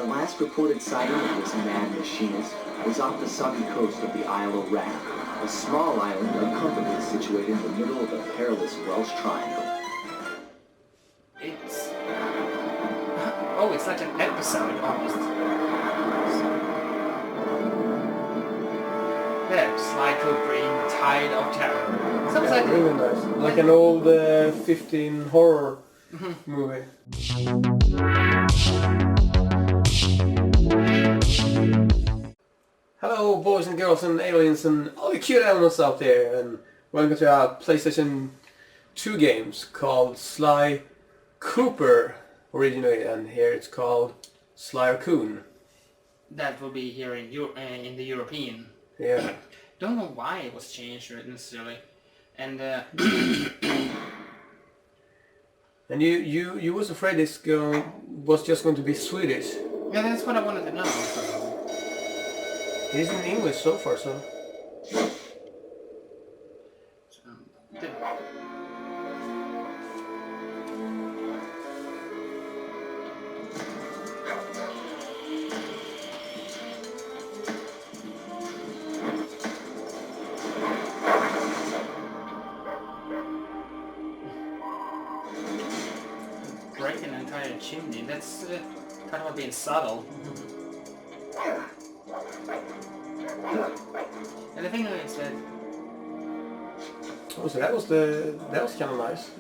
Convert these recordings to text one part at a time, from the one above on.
The last reported sighting of this mad machinist was off the sunny coast of the Isle of Rat, a small island uncomfortably situated in the middle of the perilous Welsh Triangle. It's... Oh, it's like an episode almost. There, Sly Cooper in Tide of Terror. Sounds like really nice. Like an old 15 horror movie. Hello boys and girls and aliens and all the cute animals out there, and welcome to our PlayStation 2 games called Sly Cooper originally, and here it's called Sly Raccoon. that will be here in the European. Yeah. Don't know why it was changed necessarily. And And you was afraid this was just going to be Swedish. yeah, that's what I wanted to know. It is in English so far, so... Break an entire chimney, that's kind of being subtle. And the thing is that... Oh, so that was kind of nice.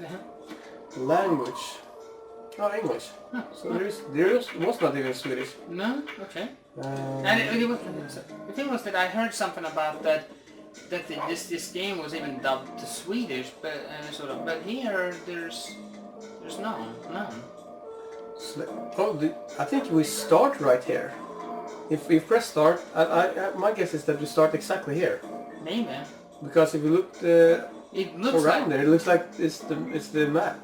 Language. Oh, English. Huh. So there was not even Swedish. No? Okay. And the thing was that I heard something about that this game was even dubbed to Swedish, but but here there's none. I think we start right here. If we press start, my guess is that we start exactly here. Maybe. Because if you look It looks around like there, it looks like it's the map.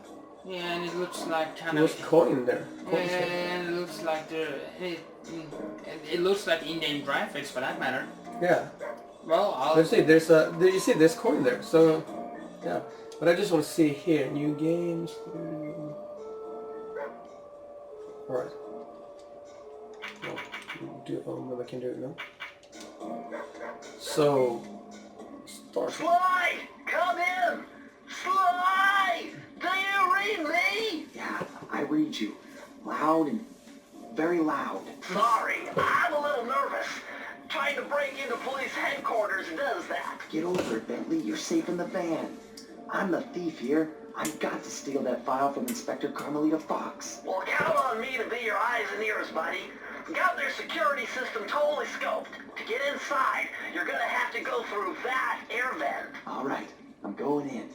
yeah, and it looks like kind There of was coin there. and it looks like it looks like in-game graphics for that matter. Yeah. Well, Let's see. You see there's coin there. So yeah. But I just want to see here new games. All right. Maybe I can do it now. So start. Sly! Come in! Sly! Do you read me? Yeah, I read you. Loud and very loud. Sorry, I'm a little nervous. Trying to break into police headquarters does that. Get over it, Bentley. You're safe in the van. I'm the thief here. I've got to steal that file from Inspector Carmelita Fox. Well, count on me to be your eyes and ears, buddy. Got their security system totally scoped. To get inside, you're gonna have to go through that air vent. All right, I'm going in.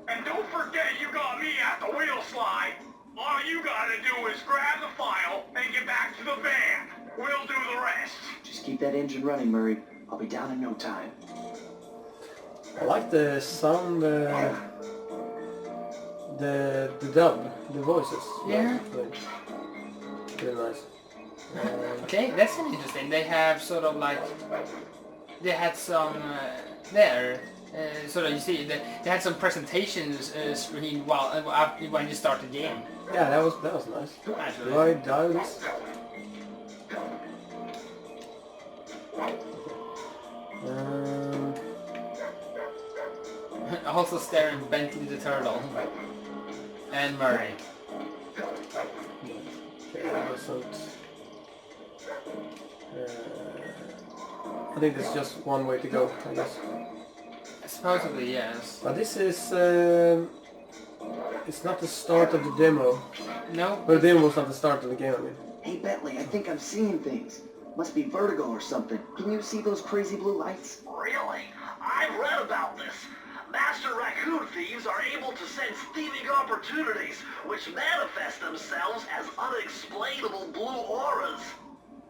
And don't forget you got me at the wheel, Sly. All you gotta do is grab the file and get back to the van. We'll do the rest. Just keep that engine running, Murray. I'll be down in no time. I like the sound, the dub, the voices. Yeah. Really nice. okay, that's interesting. They have sort of like they had some there. Sort of, you see, they had some presentations screen when you start the game. Yeah, that was nice. Actually. Do I dial this? Also staring Bentley the Turtle and Murray. Okay, that wasn't. I think there's just one way to go, I guess. Supposedly, yes. But this is... it's not the start of the demo. No? But the demo was not the start of the game, I mean. Hey, Bentley, I think I'm seeing things. Must be vertigo or something. Can you see those crazy blue lights? Really? I've read about this. Master Raccoon thieves are able to sense thieving opportunities, which manifest themselves as unexplainable blue auras.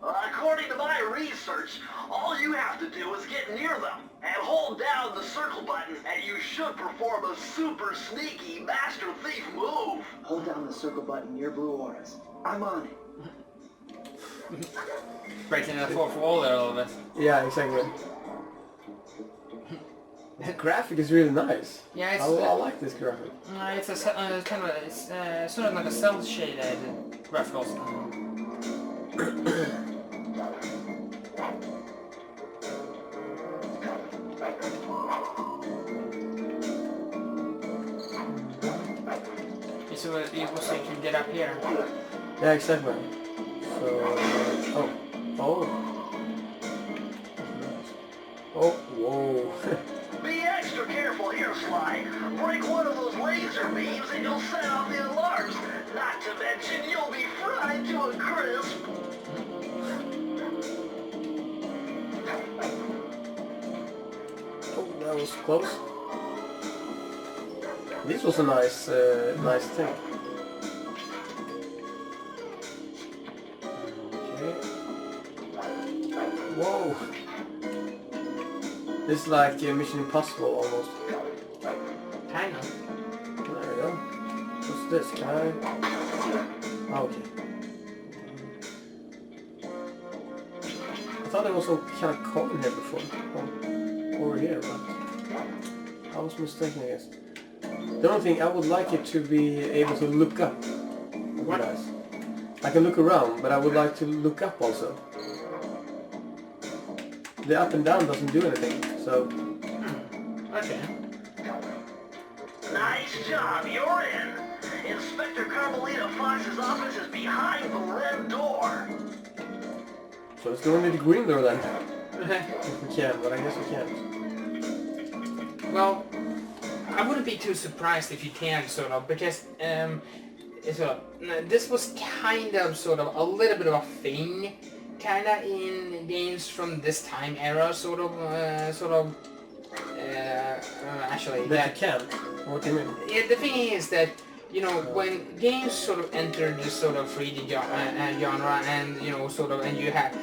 According to my research, all you have to do is get near them and hold down the circle button, and you should perform a super sneaky Master Thief move. Hold down the circle button near blue auras. I'm on it. Breaking the fourth wall there a little bit. Yeah, exactly. The graphic is really nice. Yeah, it's I like this graphic. it's a kind of it's sort of like a cel shaded graphic also. So it was like you get up here. Yeah, exactly. So, oh, whoa. Be extra careful here, Sly. Break one of those laser beams and you'll set off the alarms. Not to mention you'll be fried to a crisp. Oh, that was close. This was a nice, nice thing. Okay. Whoa. This is like Mission Impossible almost. Kind of. There we go. What's this? Can I? Oh, okay. I thought there was some kind of coin here before. Oh, over here, but I was mistaken, I guess. The only thing, I would like it to be able to look up. What? Nice. I can look around, but I would like to look up also. The up and down doesn't do anything, so... Okay. Nice job, you're in. Inspector Carmelita Fox's office is behind the red door. So let's go into the green door then. If we can, but I guess we can't. Well, I wouldn't be too surprised if you can, sort of, because this was kind of sort of a little bit of a thing, kind of in games from this time era, actually. That you can't? What do you mean? Yeah, the thing is that, you know, when games sort of entered this sort of 3D genre, and you know, sort of, and you have,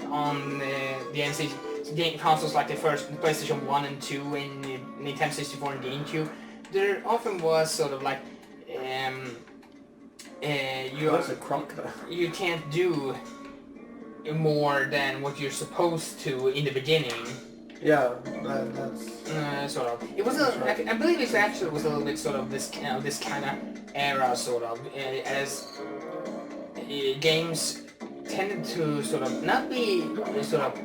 on the NC game consoles like the first PlayStation 1 and 2 and Nintendo 64 and GameCube, there often was sort of like you can't do more than what you're supposed to in the beginning. Yeah, that's... sort of. It was I believe it actually was a little bit sort of this kind of era, sort of, as games tended to sort of not be sort of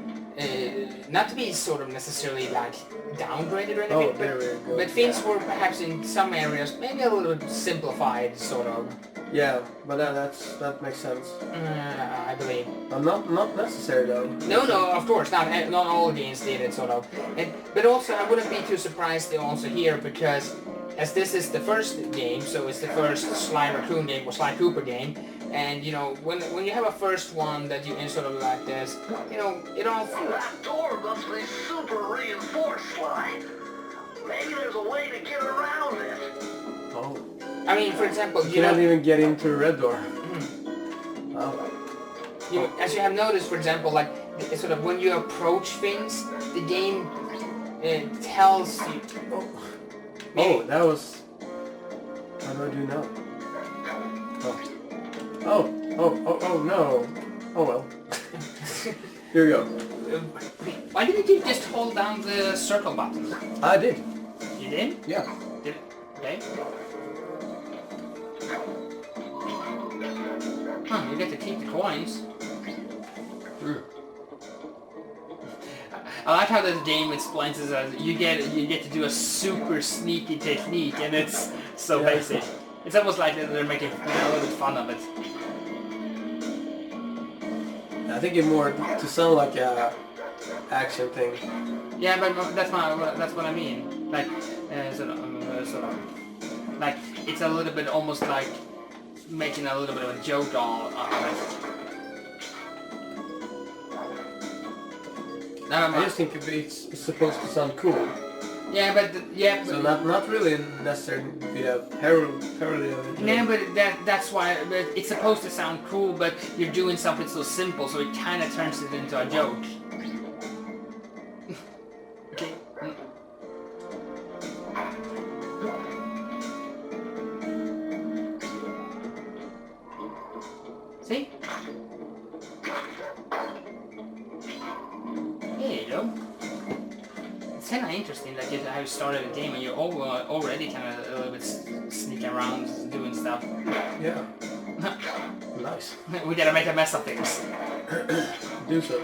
not to be sort of necessarily like downgraded or anything, but things were perhaps in some areas maybe a little bit simplified, sort of. Yeah, but that makes sense. I believe. Not necessary though. No, of course not. Not all games did it, sort of. But also, I wouldn't be too surprised also here, because as this is the first game, so it's the first Sly Raccoon game or Sly Cooper game, and you know, when you have a first one that you sort of like this, you know, it all. That door must be super reinforced, Sly. Maybe there's a way to get around it. Oh. I mean, for example, you can't even get into the red door. Oh. As you have noticed, for example, like sort of when you approach things, the game tells you. Oh, that was. How do I do now? Oh no. Oh well. Here we go. Why didn't you just hold down the circle button? I did. You did? Yeah. Did it? Okay. Huh, you get to keep the coins. I like how the game explains it as you get to do a super sneaky technique, and it's so basic. It's almost like they're making a little bit fun of it. I think it's more to sound like a action thing. Yeah, but that's what I mean. Like sort of, like it's a little bit almost like making a little bit of a joke out of it. I just think it's supposed to sound cool. Yeah, but so not really necessarily be a parody of it. Yeah, but that's why. But it's supposed to sound cool, but you're doing something so simple, so it kind of turns it into a joke. Okay. See? There you go. It's kind of interesting that you have started a game and you're already kind of a little bit sneaking around doing stuff. Yeah. Nice. We gotta make a mess of things. Do so.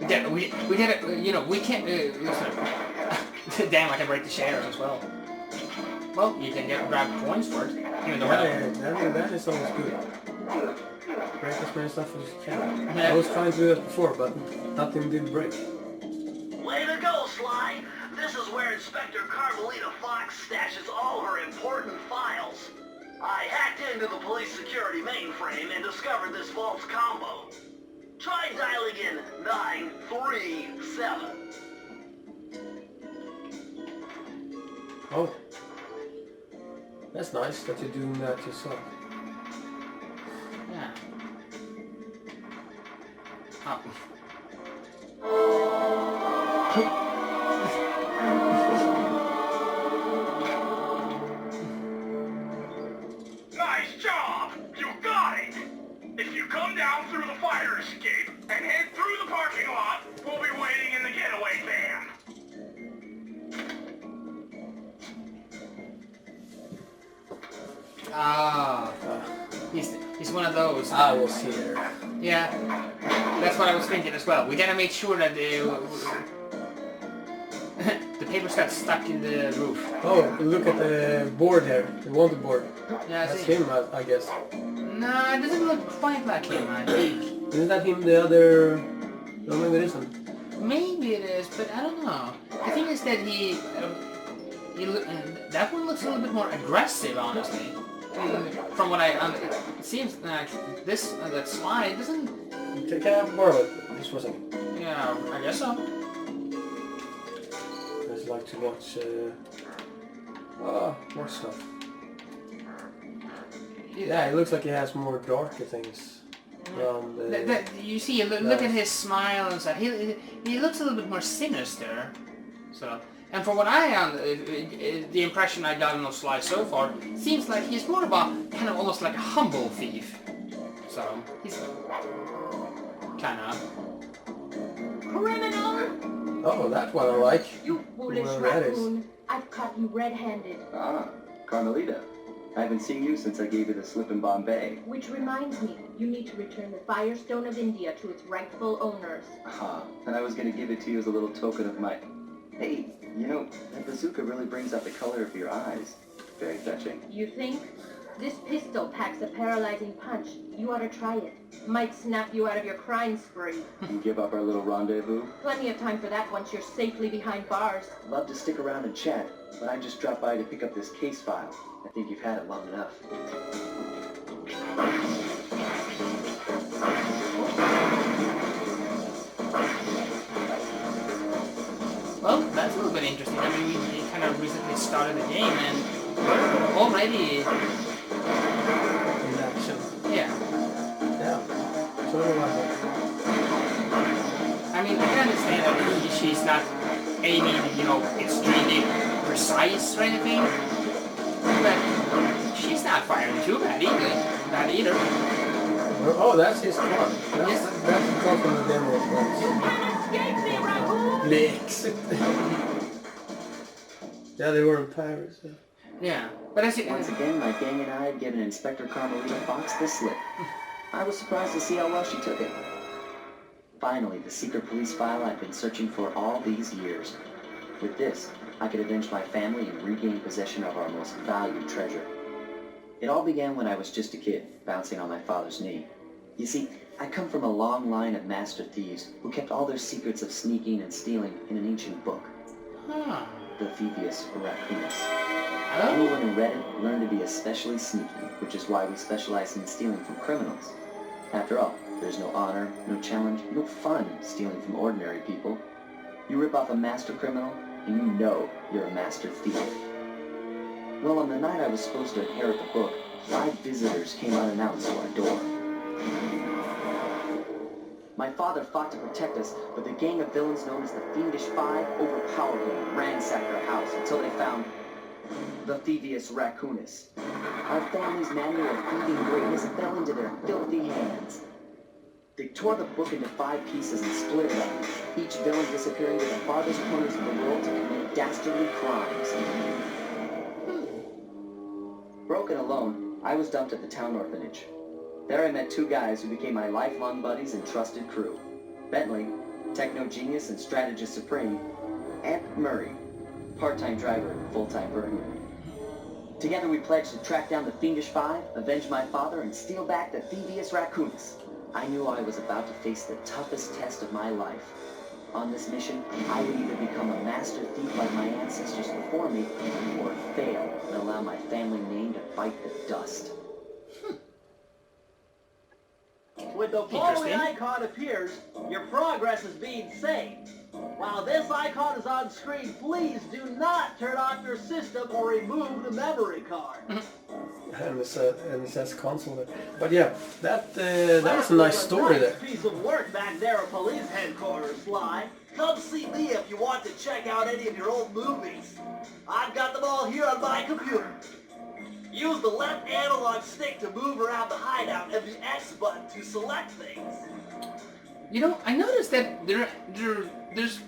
We gotta, you know, we can't, damn, I can break the shader as well. Well, you can grab coins for it, even though that is always good. Break as many stuff as you can. Yeah. I was trying to do that before, but nothing did break. Way to go, Sly. This is where Inspector Carmelita Fox stashes all her important files. I hacked into the police security mainframe and discovered this vault's combo. Try dialing in 937. Oh. That's nice that you're doing that yourself. Yeah. Oh. Nice job! You got it! If you come down through the fire escape and head through the parking lot, we'll be waiting in the getaway van. Ah. He's one of those. I was here. Yeah. That's what I was thinking as well. We gotta make sure that the papers got stuck in the roof. Oh, look at the board here. The wanted board. Yeah, I That's see. him, I guess. No, it doesn't look quite like him, I think. Isn't that him the other... No, maybe it isn't. Maybe it is, but I don't know. The thing is that that one looks a little bit more aggressive, honestly. From what it seems like this, that Sly doesn't... Can I borrow it just for a second? Yeah, I guess so. I just like to watch... more stuff. Yeah, it looks like he has more darker things. You see, look at his smile and stuff. He looks a little bit more sinister. So, and from what the impression I got of Sly so far, seems like he's more of a kind of almost like a humble thief. So he's kind of criminal. Oh, that one I like. You foolish Well, that is- raccoon! I've caught you red-handed. Ah, Carmelita. I haven't seen you since I gave you the slip in Bombay. Which reminds me, you need to return the Firestone of India to its rightful owners. Ah, and I was going to give it to you as a little token of my... Hey, you know, that bazooka really brings out the color of your eyes. Very fetching. You think? This pistol packs a paralyzing punch. You ought to try it. Might snap you out of your crime spree. You give up our little rendezvous? Plenty of time for that once you're safely behind bars. Love to stick around and chat, but I just dropped by to pick up this case file. I think you've had it long enough. well. That's a little bit interesting. I mean, we kind of recently started the game and we're already In action. yeah. Yeah. So do I. I mean, I can understand that she's not aiming, you know, extremely precise or anything, but she's not firing too bad either. Oh, that's his car. That's the car from the demo. Escape me, raccoon! Licks. Yeah, they were in Paris. Yeah. Yeah, but as you... Once again, my gang and I had given Inspector Carmelita Fox the slip. I was surprised to see how well she took it. Finally, the secret police file I've been searching for all these years. With this, I could avenge my family and regain possession of our most valued treasure. It all began when I was just a kid, bouncing on my father's knee. You see, I come from a long line of master thieves who kept all their secrets of sneaking and stealing in an ancient book, Huh. the Thievius Raccoonus. Oh, Anyone who read it learned to be especially sneaky, which is why we specialize in stealing from criminals. After all, there's no honor, no challenge, no fun stealing from ordinary people. You rip off a master criminal, and you know you're a master thief. Well, on the night I was supposed to inherit the book, 5 visitors came unannounced to our door. My father fought to protect us, but the gang of villains known as the Fiendish Five overpowered me and ransacked our house until they found the Thievius Raccoonus. Our family's manual of thieving greatness fell into their filthy hands. They tore the book into 5 pieces and split it up, each villain disappearing to the farthest corners of the world to commit dastardly crimes. Broken alone, I was dumped at the town orphanage. There I met two guys who became my lifelong buddies and trusted crew. Bentley, techno genius and strategist supreme, and Murray, part-time driver and full-time burglar. Together we pledged to track down the Fiendish Five, avenge my father, and steal back the Thievius Raccoonus. I knew I was about to face the toughest test of my life. On this mission, I would either become a master thief like my ancestors before me, or fail and allow my family name to bite the dust. When the following icon appears, your progress is being saved. While this icon is on screen, please do not turn off your system or remove the memory card. And it says console there. But yeah, that was a nice story there. Piece of work back there at police headquarters, Sly. Come see me if you want to check out any of your old movies. I've got them all here on my computer. Use the left analog stick to move around the hideout and the X button to select things. You know, I noticed that there's...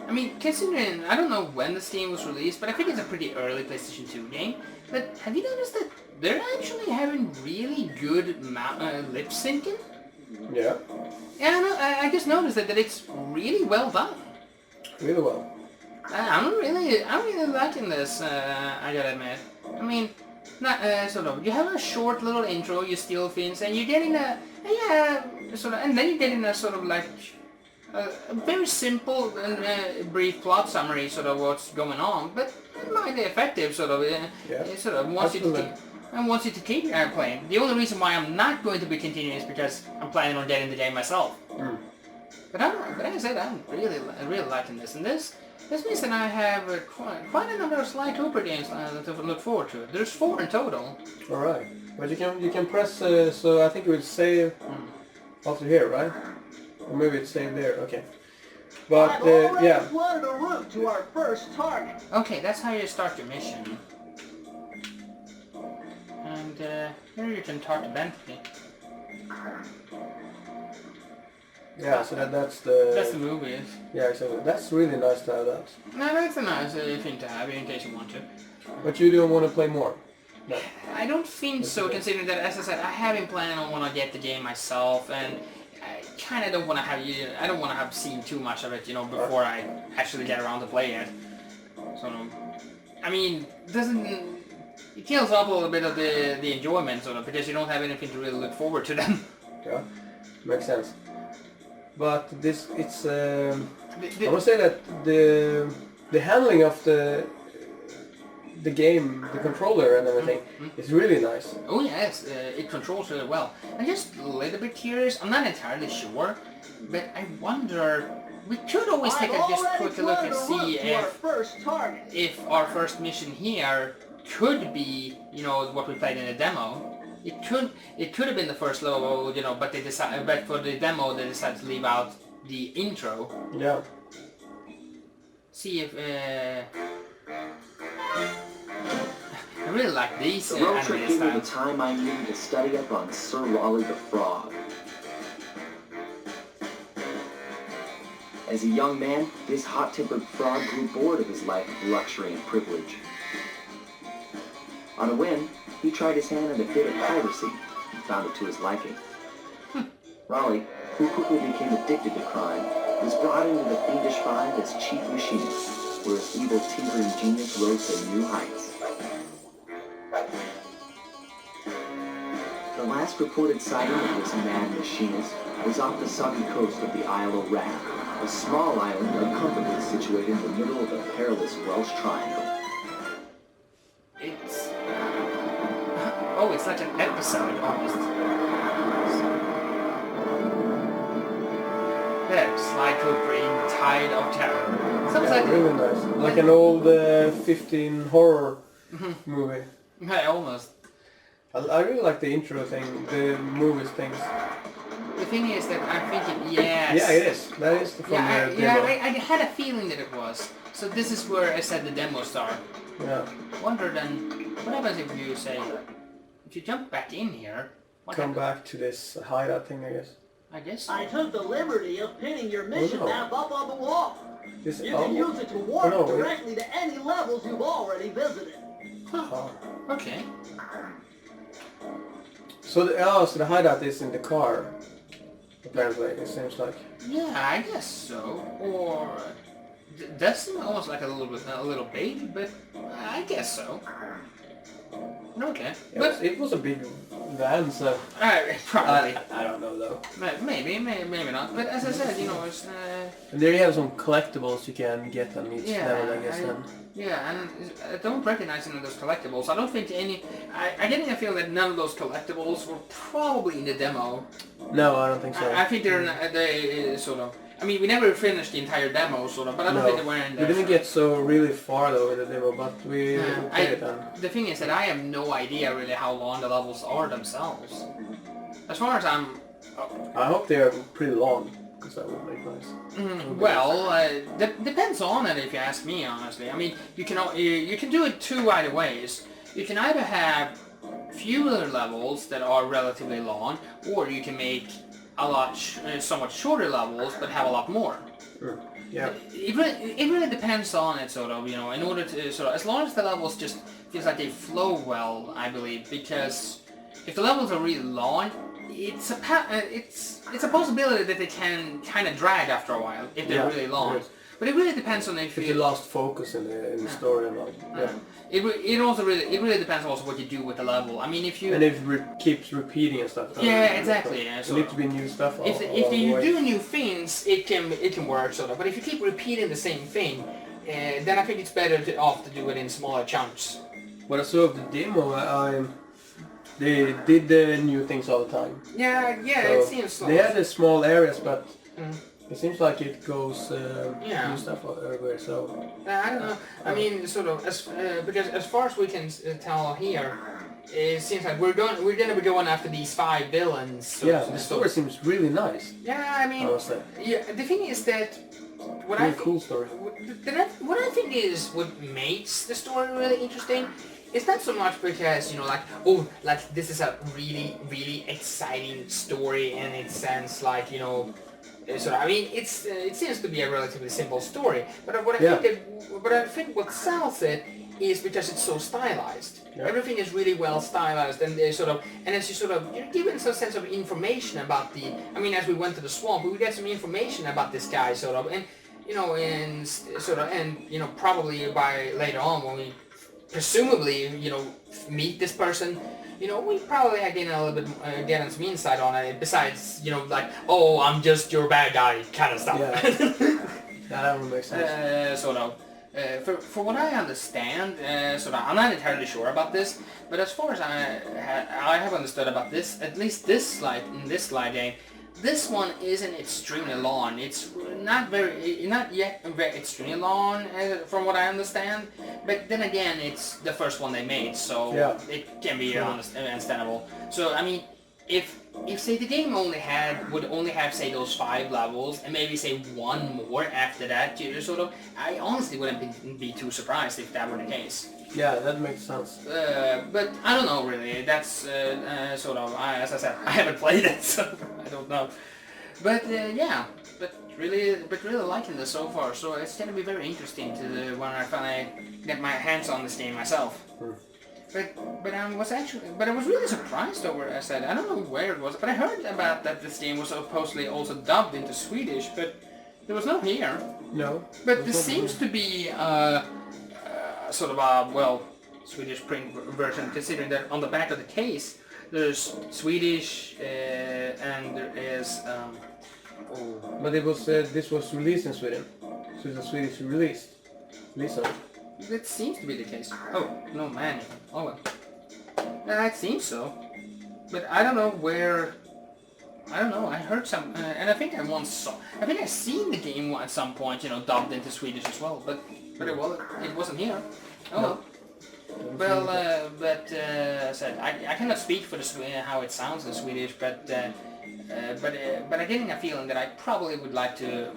I mean, considering... I don't know when this game was released, but I think it's a pretty early PlayStation 2 game. But have you noticed that they're actually having really good lip syncing? Yeah. Yeah, I just noticed that it's really well done. Really well. I'm really liking this, I gotta admit. I mean... Not, sort of, you have a short little intro, you steal things, and you're getting and then you're getting a sort of like, a very simple and brief plot summary, sort of what's going on, but mildly effective, sort of, it sort of wants you to keep playing. The only reason why I'm not going to be continuing is because I'm planning on getting the game myself. But like I said, I'm really liking this, and this means that I have quite a number of Sly Cooper games to look forward to. There's 4 in total. All right, but you can press. So I think it will save after here, right? Or maybe it's saved there. Okay. But yeah. I've already plotted a route to our first target. Okay, that's how you start your mission. And here you can talk to Bentley. Yeah, so that's the movie. Yeah, so that's really nice to have that. No, that's a nice thing to have in case you want to. But you don't want to play more? No. I don't think so, considering that, as I said, I have been planning on want to get the game myself, and I kind of don't want to have I don't want to have seen too much of it, you know, before I actually get around to play it. So, I mean, it kills off a little bit of the enjoyment, sort of, because you don't have anything to really look forward to them. Yeah, makes sense. But it's I would say that the handling of the game, the controller and everything, is really nice. Oh yes, it controls really well. I'm just a little bit curious. I'm not entirely sure, but I wonder. We could always take a just quick look and see if our first mission here could be, you know, what we played in the demo. It could have been the first level, you know, but for the demo they decided to leave out the intro. Yeah. See if I really like these The road trip animated gave me the styles. time I needed to study up on Sir Wally the Frog. As a young man, this hot-tempered frog grew bored of his life of luxury and privilege. On a whim, he tried his hand at a bit of piracy and found it to his liking. Raleigh, who quickly became addicted to crime, was brought into the Fiendish Five as chief machinist, where his evil tinkering genius rose to new heights. The last reported sighting of this mad machinist was off the soggy coast of the Isle of Rat, a small island uncomfortably situated in the middle of the perilous Welsh Triangle. Oh, it's like an episode almost. There, Sly Cooper in Tide of Terror. Sounds like really nice. Like an old 15 horror movie. Yeah, almost. I really like the intro thing, the movies things. The thing is that I'm thinking, yes. Yeah, it is. That is from the demo. I had a feeling that it was. So this is where I said the demo star. Yeah. Wonder then, what happens if you say, if you jump back in here, Come back to this hideout thing, I guess. I guess. I took the liberty of pinning your mission map up on the wall. You can use it to warp directly to any levels you've already visited. Huh. Okay. So the hideout is in the car. Apparently, it seems like. Yeah, I guess so. Or that seems almost like a little bait, but I guess so. Okay, but It was a big van, so probably. I don't know though. Maybe not. But as I said, you know, it's And there you have some collectibles you can get on each level, I guess. Yeah, and I don't recognize any of those collectibles. I don't think any. I get a feel that none of those collectibles were probably in the demo. No, I don't think so. I think they sort of. I mean, we never finished the entire demo, sort of, but I don't think they were in there. We didn't get so really far though in the demo, but we played it then. The thing is that I have no idea really how long the levels are themselves. As far as I'm... I hope they are pretty long, because that would make nice. Depends on it if you ask me, honestly. I mean, you can do it two either ways. You can either have fewer levels that are relatively long, or you can make a lot somewhat shorter levels but have a lot more. Yeah. It really depends on it, sort of, you know, in order to sort of, as long as the levels just feels like they flow well, I believe, because if the levels are really long, it's a possibility that they can kind of drag after a while if they're really long. But it really depends on if you lost focus in the story and all. Yeah. It really depends also what you do with the level. I mean, if you... And if it keeps repeating and stuff. Yeah, exactly. There needs to be new stuff. If you do new things, it can work, sort of. But if you keep repeating the same thing, then I think it's better to do it in smaller chunks. When I saw the demo, they did the new things all the time. Yeah, so it seems like... They had the small areas, but... It seems like it goes new stuff everywhere, so... I don't know. I mean, sort of, because as far as we can tell here, it seems like we're gonna be going after these 5 villains. So the story seems really nice. Yeah, I mean, yeah. The thing is that cool story. What I think is what makes the story really interesting. It's not so much because, you know, like this is a really, really exciting story in its sense, like, you know. So I mean, it seems to be a relatively simple story, but what I think what sells it is because it's so stylized. Yeah. Everything is really well stylized, and as you're given some sense of information about the. I mean, as we went to the swamp, we get some information about this guy, sort of, and you know, probably by later on when we presumably, you know, meet this person. You know, we probably are getting a little bit, getting some insight on it, besides, you know, like, oh, I'm just your bad guy kind of stuff. Yeah, that would make sense. Sort of. For what I understand, I'm not entirely sure about this, but as far as I have understood about this, at least this slide, in this slide game, this one isn't extremely long. It's not yet very extremely long, from what I understand. But then again, it's the first one they made, so it can be understandable. So I mean, if say the game would only have say those 5 levels and maybe say 1 more after that, you sort of, I honestly wouldn't be too surprised if that were the case. Yeah, that makes sense. But I don't know really. That's sort of, as I said, I haven't played it, so I don't know. But yeah, but really liking this so far. So it's gonna be very interesting to when I finally get my hands on this game myself. But I was really surprised over. I said I don't know where it was, but I heard about that this game was supposedly also dubbed into Swedish, but there was no here. No. But this seems to be sort of a Swedish print version, considering that on the back of the case there's Swedish and there is. But it was this was released in Sweden, so it's a Swedish release. That seems to be the case. Oh, no manual. Oh well. It seems so. But I don't know where... I don't know, I heard some... and I think I once saw... I think I've seen the game at some point, you know, dubbed into Swedish as well. But it wasn't here. Oh well. Well, I said, I cannot speak for how it sounds in Swedish, but I'm getting a feeling that I probably would like to...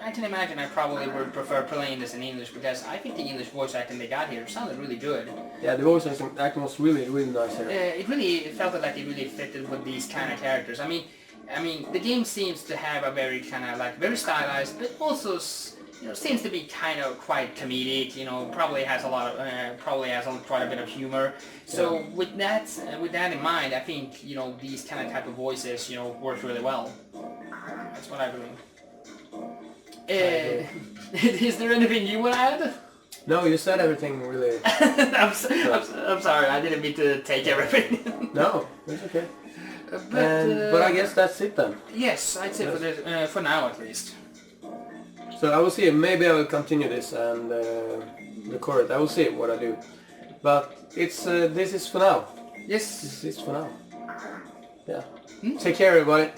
I can imagine I probably would prefer playing this in English, because I think the English voice acting they got here sounded really good. Yeah, the voice acting was really, really nice here. It felt like it really fitted with these kind of characters. I mean, the game seems to have a very kind of like very stylized, but also seems to be kind of quite comedic. Probably has a lot of quite a bit of humor. So with that in mind, I think these kind of type of voices work really well. That's what I believe. Is there anything you want to add? No, you said everything really. I'm sorry, I didn't mean to take everything. No, it's okay. But I guess that's it then. Yes, I'd say for now at least. So I will see. Maybe I will continue this and record it. I will see what I do. But it's this is for now. Yes. This is for now. Yeah. Take care, everybody.